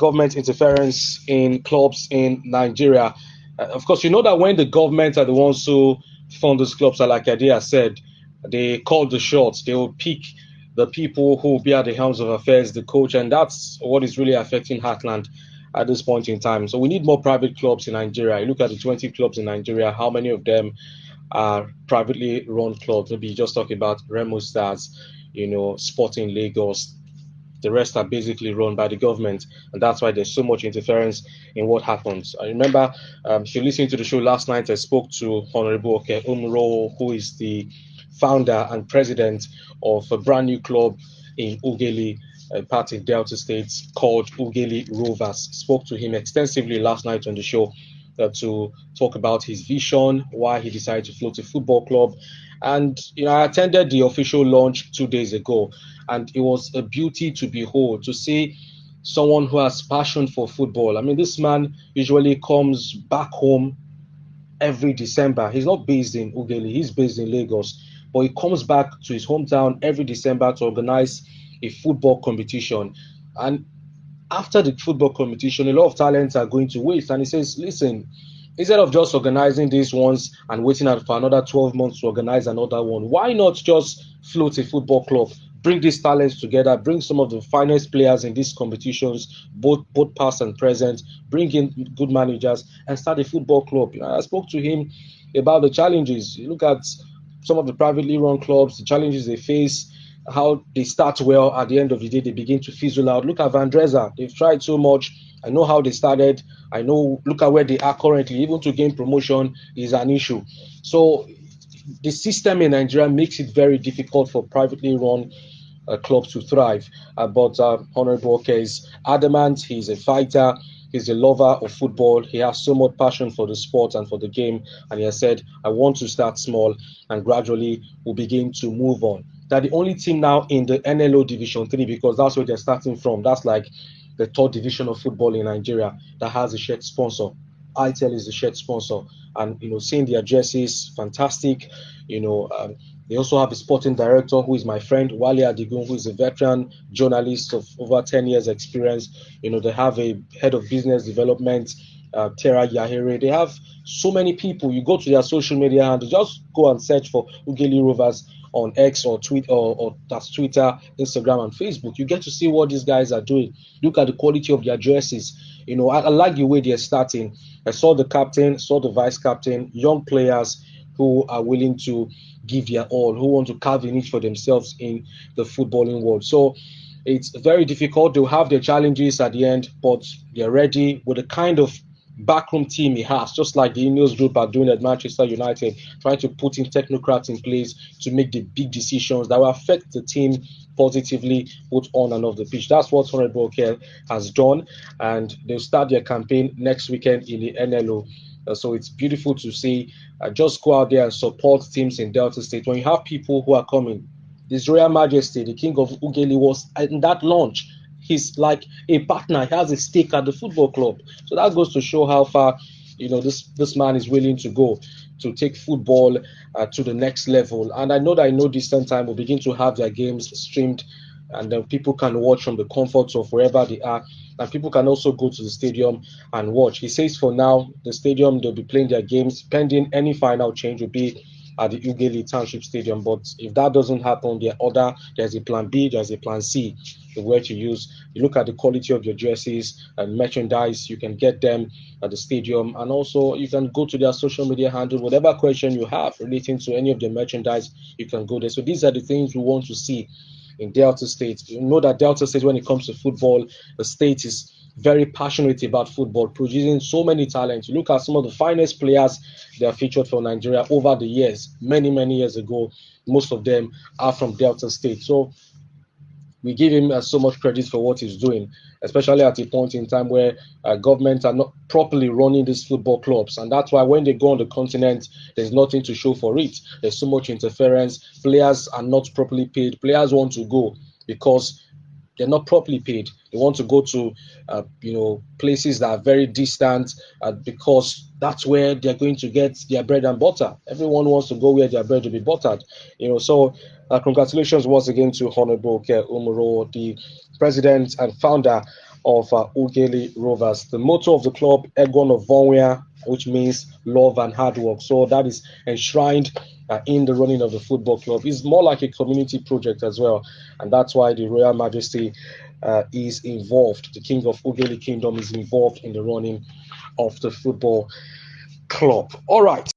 government interference in clubs in Nigeria. Of course, you know that when the government are the ones who fund those clubs, like Adia said, they call the shots. They will pick the people who will be at the helms of affairs, the coach, and that's what is really affecting Heartland at this point in time. So we need more private clubs in Nigeria. You look at the 20 clubs in Nigeria, how many of them are privately run clubs? Maybe you just talk about Remo Stars, Sporting Lagos. The rest are basically run by the government, and that's why there's so much interference in what happens. I remember, if you listened to the show last night, I spoke to Honorable Oke Umurhohwo, who is the founder and president of a brand new club in Ughelli, a part in Delta State called Ughelli Rovers. Spoke to him extensively last night on the show to talk about his vision, why he decided to float a football club. And I attended the official launch 2 days ago, and it was a beauty to behold, to see someone who has passion for football. I mean, this man usually comes back home every December. He's not based in Ughelli, he's based in Lagos, but he comes back to his hometown every December to organize a football competition. And after the football competition, a lot of talents are going to waste. And he says, listen, instead of just organizing these ones and waiting for another 12 months to organize another one, why not just float a football club? Bring these talents together, bring some of the finest players in these competitions, both past and present, bring in good managers and start a football club. I spoke to him about the challenges. You look at some of the privately run clubs, the challenges they face, how they start well, at the end of the day, they begin to fizzle out. Look at Van Dresa. They've tried so much. I know how they started. I know, look at where they are currently. Even to gain promotion is an issue. So the system in Nigeria makes it very difficult for privately run clubs to thrive. But Honorable Oke is adamant. He's a fighter. He's a lover of football. He has so much passion for the sport and for the game. And he has said, I want to start small and gradually we'll begin to move on. They're the only team now in the NLO Division 3 because that's where they're starting from. That's like the third division of football in Nigeria that has a shirt sponsor. ITEL is the shirt sponsor. And, seeing their jerseys, fantastic. They also have a sporting director who is my friend, Wale Adigun, who is a veteran journalist of over 10 years experience. They have a head of business development, Tera Yahere. They have so many people. You go to their social media and just go and search for Ughelli Rovers on X or tweet or that's Twitter, Instagram, and Facebook. You get to see what these guys are doing. Look at the quality of their dresses. I like the way they're starting. I saw the captain, saw the vice captain, young players who are willing to give their all, who want to carve a niche for themselves in the footballing world. So it's very difficult. They'll have their challenges at the end, but they're ready with the kind of backroom team he has, just like the Ineos group are doing at Manchester United, trying to put in technocrats in place to make the big decisions that will affect the team positively, both on and off the pitch. That's what Honorable Oke has done, and they'll start their campaign next weekend in the NLO. So it's beautiful to see. Just go out there and support teams in Delta State. When you have people who are coming, His Royal Majesty, the King of Ughelli, was in that launch. He's like a partner. He has a stake at the football club. So that goes to show how far, this man is willing to go to take football to the next level. And I know that in no distant time we'll begin to have their games streamed, and then people can watch from the comforts of wherever they are. And people can also go to the stadium and watch. He says for now, the stadium, they'll be playing their games. Pending any final change will be at the Ughelli Township Stadium. But if that doesn't happen, there's a plan B, there's a plan C, where to use. You look at the quality of your jerseys and merchandise, you can get them at the stadium. And also, you can go to their social media handle. Whatever question you have relating to any of the merchandise, you can go there. So these are the things we want to see in Delta State. You know that Delta State, when it comes to football, the state is very passionate about football, producing so many talents. You look at some of the finest players that are featured for Nigeria over the years, many, many years ago. Most of them are from Delta State. So we give him so much credit for what he's doing, especially at a point in time where governments are not properly running these football clubs. And that's why when they go on the continent, there's nothing to show for it. There's so much interference. Players are not properly paid. Players want to go because they're not properly paid. They want to go to, places that are very distant because that's where they're going to get their bread and butter. Everyone wants to go where their bread will be buttered. So congratulations once again to Honorable Oke Umurhohwo, the president and founder of Ughelli Rovers. The motto of the club, Egon of Vonwea, which means love and hard work. So that is enshrined in the running of the football club. It's more like a community project as well, and that's why the Royal Majesty is involved. The King of Ughelli Kingdom is involved in the running of the football club. All right.